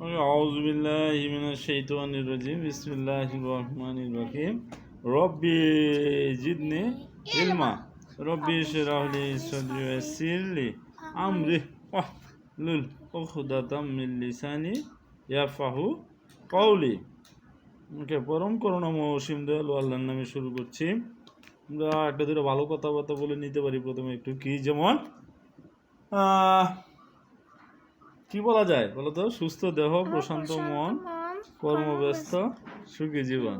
أعوذ بالله من الشيطان الرجيم بسم الله الرحمن الرحيم ربي زدني علما ربي اشرح لي صدري ويسر لي أمري واحلل عقدة من لساني يفقهوا قولي পরম করুণাময় অসীম দয়ালু আল্লাহর নামে শুরু করছি। আমরা একটা দুটো ভালো কথাবার্তা বলে নিতে পারি। প্রথমে একটু কি, যেমন কি বলা যায় বলো তো? সুস্থ দেহ, প্রশান্ত মন, কর্মব্যস্ত, সুখী জীবন।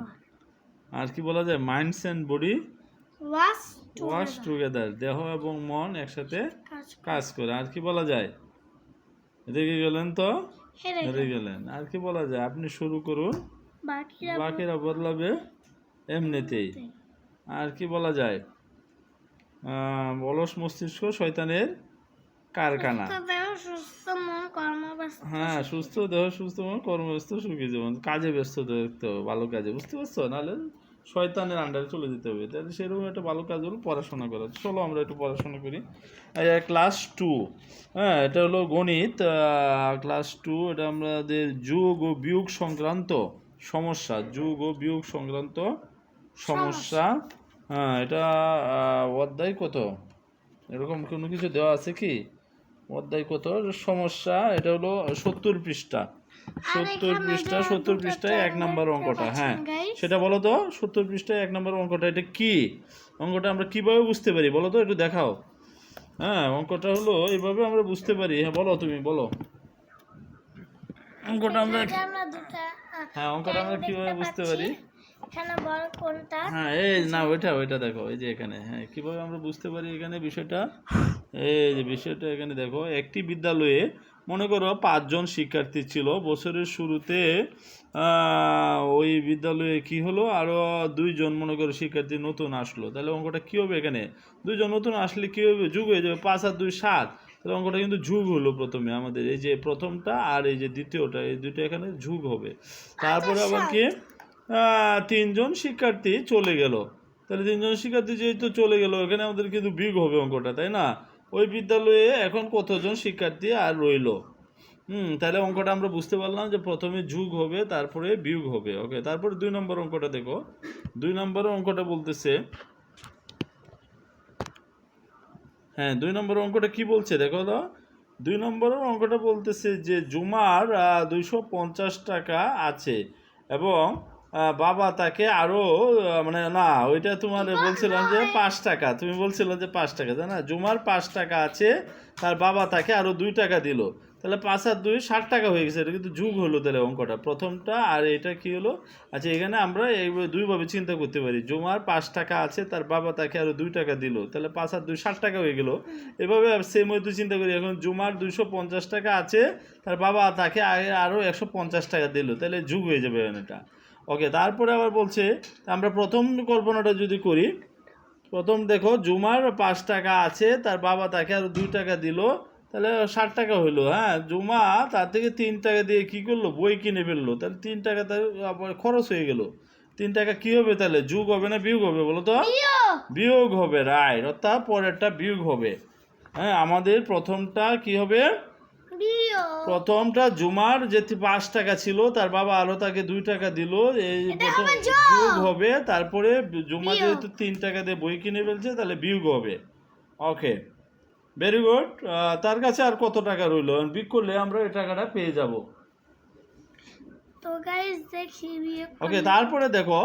আর কি বলা যায়? Minds and body wash together, দেহ এবং মন একসাথে কাজ করে। আর কি বলা যায়? রেগে গেলেন তো হেরে গেলেন। আর কি বলা যায়? আপনি শুরু করুন, বাকিরা বদলাবে এমনিতেই। আর কি বলা যায়? অলস মস্তিষ্ক শয়তানের কারখানা। হ্যাঁ, সুস্থ দেহ, সুস্থ মন, কর্মব্যস্ত, সুখী জীবন। কাজে ব্যস্ত থাকতে হবে, ভালো কাজে, বুঝতে পারছো? নাহলে শয়তানের আন্ডারে চলে যেতে হবে। তাহলে সেরকম একটা ভালো কাজ হলো পড়াশোনা করা। চলো আমরা একটু পড়াশোনা করি। ক্লাস 2, হ্যাঁ, এটা হলো গণিত ক্লাস 2। এটা আমাদের যোগ ও বিয়োগ সংক্রান্ত সমস্যা, যোগ ও বিয়োগ সংক্রান্ত সমস্যা। হ্যাঁ, এটা অধ্যায় কত এরকম কোনো কিছু দেওয়া আছে কি? অধ্যায় কত সমস্যা? এটা হলো 70 পৃষ্ঠা। 70 পৃষ্ঠায় 1 নম্বর অঙ্কটা। হ্যাঁ, সেটা বলো তো। 70 পৃষ্ঠায় 1 নম্বর অঙ্কটা এটা কি? অঙ্কটা আমরা কিভাবে বুঝতে পারি বলো তো, একটু দেখাও। হ্যাঁ, অঙ্কটা হলো এইভাবে আমরা বুঝতে পারি। হ্যাঁ, বলো, তুমি বলো অঙ্কটা আমরা। হ্যাঁ, অঙ্কটা আমরা কিভাবে বুঝতে পারি? হ্যাঁ, এই না, ওইটা দেখো, এই যে এখানে। হ্যাঁ, কিভাবে আমরা বুঝতে পারি এখানে বিষয়টা? এই যে বিষয়টা এখানে দেখো, একটি বিদ্যালয়ে মনে করো 5 জন শিক্ষার্থী ছিল। বছরের শুরুতে ওই বিদ্যালয়ে কি হলো, আরো 2 জন মনে করো শিক্ষার্থী নতুন আসলো। তাহলে অঙ্কটা কি হবে? এখানে 2 জন নতুন আসলে কি হবে? যোগ হয়ে যাবে। 5 আর 2 7। তাহলে অঙ্কটা কিন্তু যোগ হলো প্রথমে আমাদের। এই যে প্রথমটা আর এই যে দ্বিতীয়টা, এই দুটো এখানে যোগ হবে। তারপরে আবার কি, 3 জন শিক্ষার্থী চলে গেল। তাহলে 3 জন শিক্ষার্থী যেহেতু চলে গেল, এখানে আমাদের কিন্তু বিয়োগ হবে অঙ্কটা, তাই না? ওই বিদ্যালয়ে এখন কতজন শিক্ষার্থী আর রইল? তাহলে অঙ্কটা আমরা বুঝতে পারলাম যে প্রথমে যোগ হবে, তারপরে বিয়োগ হবে। ওকে, তারপরে 2 নম্বর অঙ্কটা দেখো। 2 নম্বরের অঙ্কটা বলতেছে, হ্যাঁ, 2 নম্বরের অঙ্কটা কি বলছে দেখো তো। 2 নম্বরের অঙ্কটা বলতেছে যে জুমার 250 টাকা আছে এবং বাবা তাকে আরো মানে না, ওইটা তোমার বলছিলাম যে 5 টাকা। তুমি বলছিলে যে 5 টাকা, তাই না? জুমার 5 টাকা আছে, তার বাবা তাকে আরো 2 টাকা দিল। তাহলে 5 আর 2 60 টাকা হয়ে গেছে। এটা কিন্তু যোগ হলো তাহলে অঙ্কটা, প্রথমটা আর এটা কি হলো? আচ্ছা, এখানে আমরা এইভাবে দুইভাবে চিন্তা করতে পারি। জুমার 5 টাকা আছে, তার বাবা তাকে আরো 2 টাকা দিল, তাহলে 5 আর 2 60 টাকা হয়ে গেল। এভাবে সেম হয়তো চিন্তা করি। এখন জুমার 250 টাকা আছে, তার বাবা তাকে আরো 150 টাকা দিল, তাহলে যোগ হয়ে যাবে এটা। ওকে, তারপরে আবার বলছে, আমরা প্রথম কল্পনাটা যদি করি, প্রথম দেখো জুমার 5 টাকা আছে, তার বাবা তাকে আরো 2 টাকা দিল, তাহলে 60 টাকা হইলো। হ্যাঁ, জুমা তার থেকে 3 টাকা দিয়ে কি করলো? বই কিনে ফেললো। তাহলে 3 টাকা তার আবার খরচ হয়ে গেল। 3 টাকা কি হবে তাহলে? যোগ হবে না বিয়োগ হবে বলো তো? বিয়োগ হবে, রাইট। অর্থাৎ পরেরটা বিয়োগ হবে। হ্যাঁ, আমাদের প্রথমটা কি হবে? প্রথমটা জুমার যে 5 টাকা ছিল, তার বাবা আরো তাকে 2 টাকা দিল, এই প্রথম যোগ হবে। তারপরে জুমা যেহেতু 3 টাকা দিয়ে বই কিনে ফেলছে, তাহলে বিয়োগ হবে। ওকে, ভেরি গুড। তার কাছে আর কত টাকা রইল? বিয়োগ করলে আমরা এই টাকাটা পেয়ে যাব। ওকে, তারপরে দেখো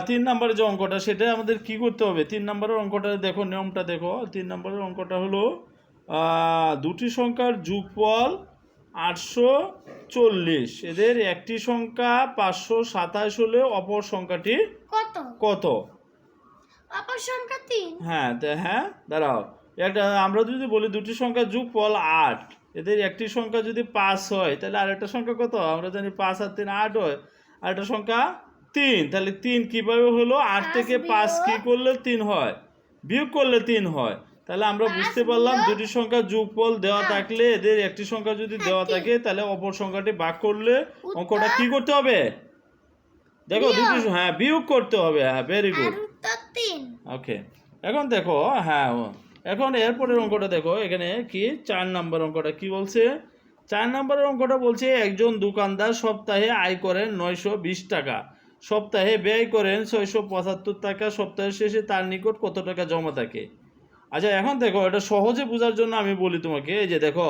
3 নম্বরের যে অঙ্কটা, সেটা আমাদের কি করতে হবে? 3 নম্বরের অঙ্কটা দেখো, নিয়মটা দেখো। 3 নম্বরের অঙ্কটা হলো দুটি সংখ্যার যোগফল 840, এদের একটি সংখ্যা 527 হলে অপর সংখ্যাটি কত? অপর সংখ্যা 3। হ্যাঁ, হ্যাঁ, দাঁড়াও। একটা আমরা যদি বলি দুটি সংখ্যার যোগফল 8, এদের একটি সংখ্যা যদি 5 হয়, তাহলে আরেকটা সংখ্যা কত? আমরা জানি 5 আর 3 8 হয়। আরেকটা সংখ্যা 3। তাহলে 3 কিভাবে হলো? 8 থেকে 5 কি করলে 3 হয়? বিয়োগ করলে 3 হয়। তাহলে আমরা বুঝতে পারলাম দুটি সংখ্যার যোগফল দেওয়া থাকলে, এদের একটি সংখ্যা যদি দেওয়া থাকে, তাহলে অপর সংখ্যাটি ভাগ করলে অঙ্কটা কি করতে হবে? দেখো দুটি, হ্যাঁ, বিয়োগ করতে হবে। হ্যাঁ, ভেরি গুড। ওকে, এখন দেখো, হ্যাঁ, এখন এরপরের অঙ্কটা দেখো। এখানে কি 4 নম্বর অঙ্কটা কি বলছে? 4 নম্বরের অঙ্কটা বলছে একজন দোকানদার সপ্তাহে আয় করেন 920 টাকা, সপ্তাহে ব্যয় করেন 675 টাকা, সপ্তাহের শেষে তার নিকট কত টাকা জমা থাকে। আচ্ছা এখন দেখো, এটা সহজে বোঝার জন্য আমি বলি তোমাকে, এই যে দেখো,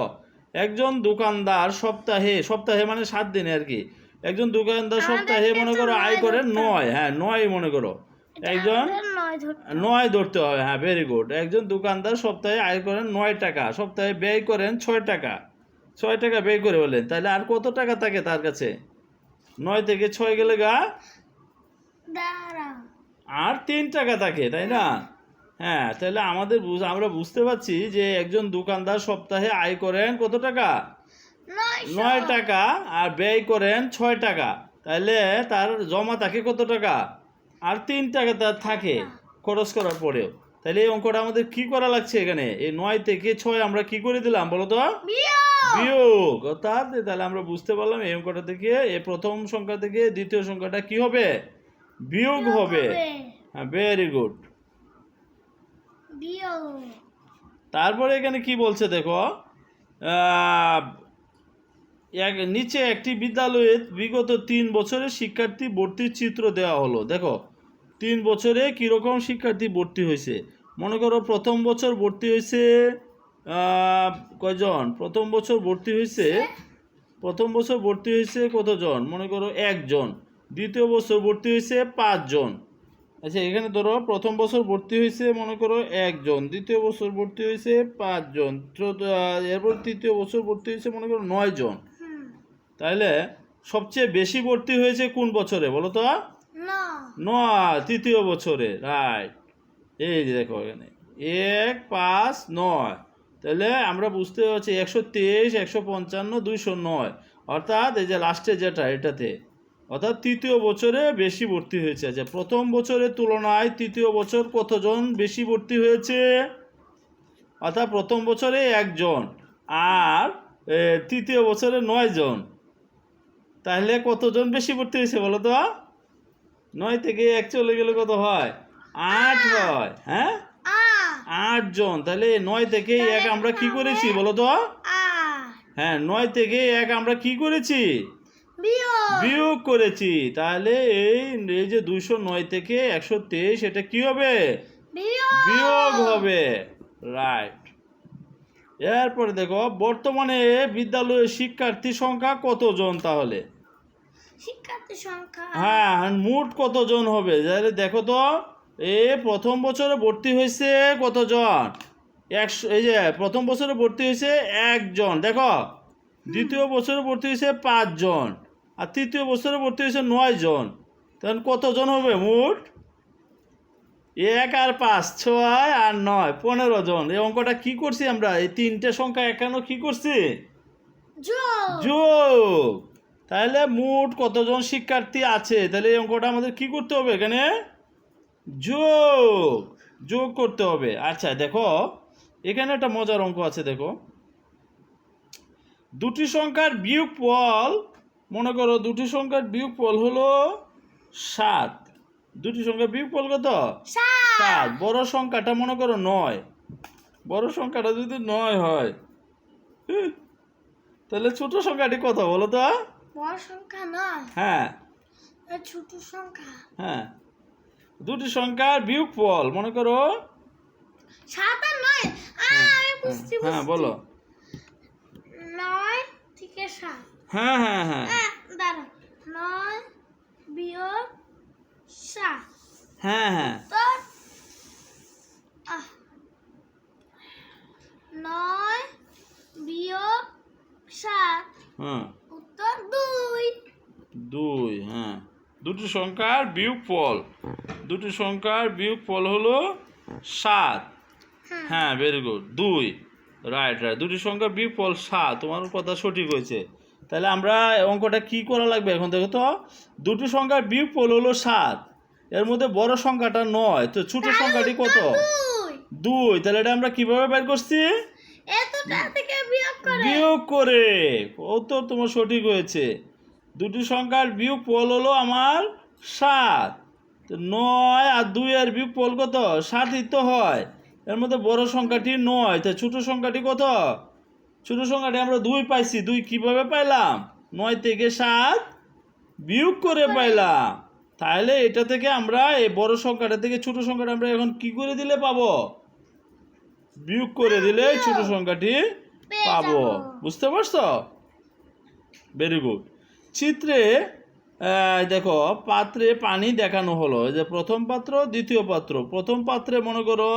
একজন দোকানদার সপ্তাহে, সপ্তাহে মানে 7 দিনে আর কি, একজন দোকানদার সপ্তাহে মনে করো আয় করেন 9, হ্যাঁ 9 মনে করো, একজন 9 ধরতে হবে, হ্যাঁ ভেরি গুড। একজন দোকানদার সপ্তাহে আয় করেন 9 টাকা, সপ্তাহে ব্যয় করেন 6 টাকা, 6 টাকা ব্যয় করে বলেন, তাহলে আর কত টাকা থাকে তার কাছে? 9 থেকে 6 গেলে আর 3 টাকা থাকে, তাই না? হ্যাঁ, তাহলে আমরা বুঝতে পারছি যে একজন দোকানদার সপ্তাহে আয় করেন কত টাকা? 9 টাকা, আর ব্যয় করেন 6 টাকা, তাহলে তার জমা থাকে কত টাকা? আর 3 টাকা তার থাকে খরচ করার পরেও। তাহলে এই অঙ্কটা আমাদের কি করা লাগছে এখানে? এই 9 থেকে 6 আমরা কি করে দিলাম বলো তো? বিয়োগ। অর্থাৎ তাহলে আমরা বুঝতে পারলাম এই অঙ্কটা থেকে, এই প্রথম সংখ্যা থেকে দ্বিতীয় সংখ্যাটা কি হবে? বিয়োগ হবে। হ্যাঁ ভেরি গুড। তারপরে এখানে কি বলছে দেখো, নিচে একটি বিদ্যালয়ে বিগত 3 বছরের শিক্ষার্থী ভর্তির চিত্র দেওয়া হলো। দেখো 3 বছরে কীরকম শিক্ষার্থী ভর্তি হয়েছে। মনে করো প্রথম বছর ভর্তি হয়েছে কয়জন? প্রথম বছর ভর্তি হয়েছে কতজন? মনে করো 1 জন। দ্বিতীয় বছর ভর্তি হয়েছে 5 জন। আচ্ছা এখানে ধরো প্রথম বছর ভর্তি হয়েছে মনে করো 1 জন, দ্বিতীয় বছর ভর্তি হয়েছে 5 জন, এরপর তৃতীয় বছর ভর্তি হয়েছে মনে করো 9 জন। তাহলে সবচেয়ে বেশি ভর্তি হয়েছে কোন বছরে বলো তো? না, তৃতীয় বছরে, রাইট। এই যে দেখো এখানে 1, 5, 9, তাহলে আমরা বুঝতে পারছি 123, 155, 209, অর্থাৎ এই যে লাস্টে যেটা এটাতে, অর্থাৎ তৃতীয় বছরে বেশি ভর্তি হয়েছে। আচ্ছা প্রথম বছরের তুলনায় তৃতীয় বছর কতজন বেশি ভর্তি হয়েছে? অর্থাৎ প্রথম বছরে 1 জন, আর তৃতীয় বছরে 9 জন, তাহলে কতজন বেশি ভর্তি হয়েছে বলো তো? 9 থেকে 1 চলে গেলে কত হয়? 8 হয়। হ্যাঁ 8 জন। তাহলে 9 থেকে 1 আমরা কি করেছি বলো তো? হ্যাঁ 9 থেকে 1 আমরা কি করেছি? বিয়োগ করেছি। তাহলে এই যে 209 থেকে 123 এটা কি হবে? বিয়োগ হবে, রাইট। এরপরে দেখো বর্তমানে বিদ্যালয়ে শিক্ষার্থী সংখ্যা কতজন? তাহলে হ্যাঁ মোট কতজন হবে? দেখো তো, প্রথম বছরে ভর্তি হয়েছে কতজন? 100। এই যে প্রথম বছরে ভর্তি হয়েছে 1 জন, দেখো দ্বিতীয় বছরে ভর্তি হয়েছে 5 জন, আর তৃতীয় বছরে ভর্তি হয়েছে 9 জন। তখন কতজন হবে মোট? 1 আর 5, 6 আর 9, 15 জন। এই অঙ্কটা কি করছি আমরা? এই 3টে সংখ্যা এখানে কি করছি? যোগ। তাহলে মোট কতজন শিক্ষার্থী আছে? তাহলে এই অঙ্কটা আমাদের কি করতে হবে? এখানে যোগ করতে হবে। আচ্ছা দেখো এখানে একটা মজার অঙ্ক আছে, দেখো দুটি সংখ্যার বিয়োগফল, মনে করো দুটি সংখ্যার বিয়োগফল হলো 7। দুটি সংখ্যার বিয়োগফল কত? 7। বড় সংখ্যাটা মনে করো 9। বড় সংখ্যাটা যদি 9 হয়, তাহলে ছোট সংখ্যাটি কত বলো তো? বড় সংখ্যা 9, হ্যাঁ ছোট সংখ্যা, হ্যাঁ দুটি সংখ্যার বিয়োগফল মনে করো 7 আর 9। আমি বুঝছি। হ্যাঁ বলো। 9 থেকে 7। হ্যাঁ হ্যাঁ হ্যাঁ দাঁড়া, 9 বিয়োগ 7। হ্যাঁ হ্যাঁ তো 9 বিয়োগ 7, হ্যাঁ উত্তর 2। 2। হ্যাঁ দুটি সংখ্যার বিয়োগফল হলো 7। হ্যাঁ ভেরি গুড, 2, রাইট। দুটি সংখ্যার বিয়োগফল 7, তোমার কথা সঠিক হয়েছে। তাহলে আমরা অঙ্কটা কি করা লাগবে এখন? দেখো তো, দুটি সংখ্যার বিয়োগফল হলো 7, এর মধ্যে বড় সংখ্যাটা 9, তো ছোট সংখ্যাটি কত? 2। তাহলে এটা আমরা কিভাবে বের করছি? এতটা থেকে বিয়োগ করে। উত্তর তোমার সঠিক হয়েছে। দুটি সংখ্যার বিয়োগফল হলো আমার 7, তো 9 আর 2 এর বিয়োগফল কত? 7ই তো হয়। এর মধ্যে বড় সংখ্যাটি 9, তো ছোট সংখ্যাটি কত? ছোট সংখ্যাটি আমরা 2 পাইছি। 2 কিভাবে পাইলাম? 9 থেকে 7 বিয়োগ করে পাইলাম। তাহলে এটা থেকে আমরা এই বড় সংখ্যাটা থেকে ছোট সংখ্যাটা আমরা এখন কি করে দিলে পাবো? বিয়োগ করে দিলে ছোট সংখ্যাটি পেয়ে পাবো। যাবো। বুঝতে পারছো? Very good. চিত্রে দেখো পাত্রে পানি দেখানো হলো। এই যে প্রথম পাত্র, দ্বিতীয় পাত্র। প্রথম পাত্রে মনে করো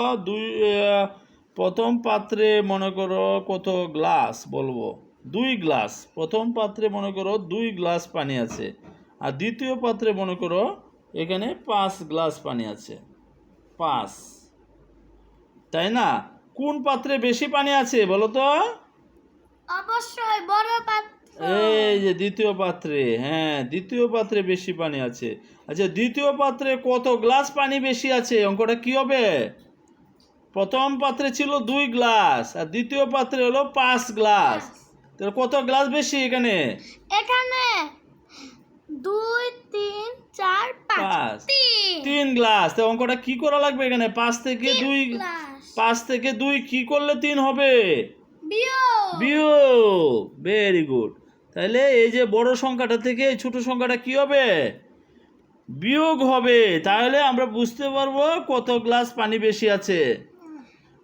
প্রথম পাত্রে মনে করো কত গ্লাস বলবো? 2 গ্লাস। প্রথম পাত্রে মনে করো 2 গ্লাস পানি আছে। আর দ্বিতীয় পাত্রে মনে করো এখানে 5 গ্লাস পানি আছে। 5, তাই না? কোন পাত্রে বেশি পানি আছে বলো তো? অবশ্যই বড় পাত্র। এই যে দ্বিতীয় পাত্রে, হ্যাঁ দ্বিতীয় পাত্রে বেশি পানি আছে। আচ্ছা দ্বিতীয় পাত্রে কত গ্লাস পানি বেশি আছে? অঙ্কটা কি হবে? প্রথম পাত্রে ছিল 2 গ্লাস আর দ্বিতীয় পাত্রে হলো 5 গ্লাস। তাহলে কত গ্লাস বেশি এখানে? এখানে 2 3 4 5 3 গ্লাস। তো অঙ্কটা কি করা লাগবে এখানে? 5 থেকে 2 গ্লাস 5 থেকে 2 কি করলে 3 হবে? বিয়োগ বিয়োগ। Very good. তাহলে এই যে বড় সংখ্যাটা থেকে এই ছোট সংখ্যাটা কি হবে? বিয়োগ হবে। তাহলে আমরা বুঝতে পারবো কত গ্লাস পানি বেশি আছে।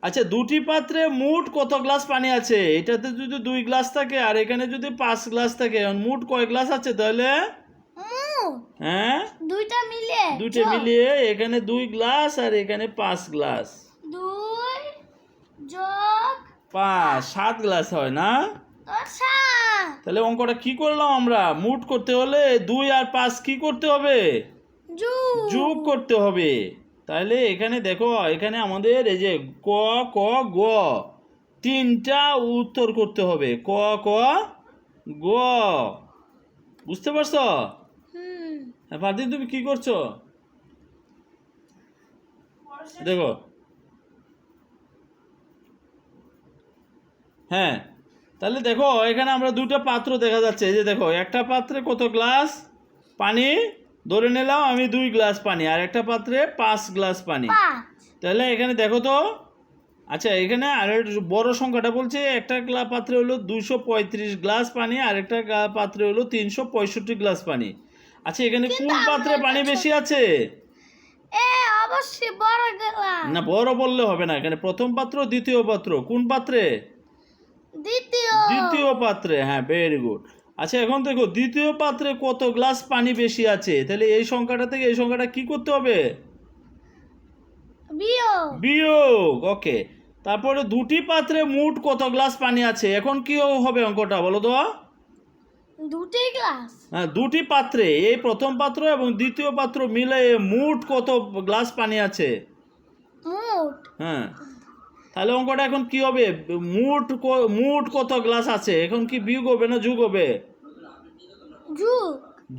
আচ্ছা দুটি পাত্রে মোট কত গ্লাস পানি আছে? এটাতে যদি 2 গ্লাস থাকে আর এখানে যদি 5 গ্লাস থাকে, মোট কয় গ্লাস আছে তাহলে? হ্যাঁ দুইটা মিলিয়ে দুটো মিলিয়ে এখানে 2 গ্লাস আর এখানে 5 গ্লাস। 2 যোগ 5 7 গ্লাস হয় না? 7 তাহলে অঙ্কটা কি করলাম আমরা? মোট করতে হলে 2 আর 5 কি করতে হবে? যোগ করতে হবে। তাহলে এখানে দেখো এখানে আমাদের এই যে ক ক গ 3টা উত্তর করতে হবে। ক ক গ। বুঝতে পারছো? ফারদিন তুমি কি করছো? দেখো হ্যাঁ তাহলে দেখো এখানে আমরা 2টা পাত্র দেখা যাচ্ছে। এই যে দেখো একটা পাত্রে কত গ্লাস পানি ধরে নিলাম আমি? 2 গ্লাস পানি। আর একটা পাত্রে 5 গ্লাস পানি। তাহলে এখানে দেখো তো। আচ্ছা এখানে আর বড় সংখ্যাটা বলছে একটা পাত্রে হলো 235 গ্লাস পানি আর একটা পাত্রে হলো 365 গ্লাস পানি। আচ্ছা এখানে কোন পাত্রে পানি বেশি আছে? অবশ্যই বড় গ্লাস। না বড় বললে হবে না। এখানে প্রথম পাত্র দ্বিতীয় পাত্র। কোন পাত্রে? দ্বিতীয় পাত্রে। হ্যাঁ ভেরি গুড। আচ্ছা এখন দেখো দ্বিতীয় পাত্রে কত গ্লাস পানি বেশি আছে? তাহলে এই সংখ্যাটা থেকে এই সংখ্যাটা কি করতে হবে? বিয়োগ। ওকে। তারপরে দুটি পাত্রে মোট কত গ্লাস পানি আছে? এখন কি হবে অঙ্কটা বলো তো? দুটি গ্লাস। হ্যাঁ দুটি পাত্রে এই প্রথম পাত্র এবং দ্বিতীয় পাত্র মিলে মোট কত গ্লাস পানি আছে? হ্যাঁ তাহলে অঙ্কটা এখন কি হবে? মোট কত গ্লাস আছে? এখন কি বিয়োগ হবে না যোগ হবে?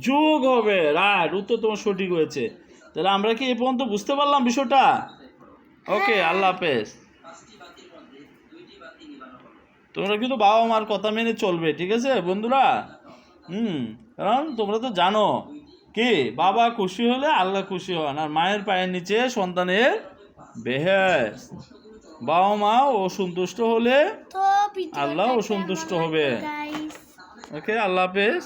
যোগ হবে। রাইট, উত্তর তোমার সঠিক হয়েছে। তাহলে আমরা কি এই পর্যন্ত বুঝতে পারলাম বিষয়টা? ওকে, আল্লাহ হাফেজ। তোমরা কিন্তু বাবা মার কথা মেনে চলবে, ঠিক আছে বন্ধুরা? কারণ তোমরা তো জানো কি বাবা খুশি হলে আল্লাহ খুশি হন, আর মায়ের পায়ের নিচে সন্তানের বেহেশত। বাবা মা অসন্তুষ্ট হলে আল্লাহ অসন্তুষ্ট হবে। ওকে, আল্লাহ হাফেজ।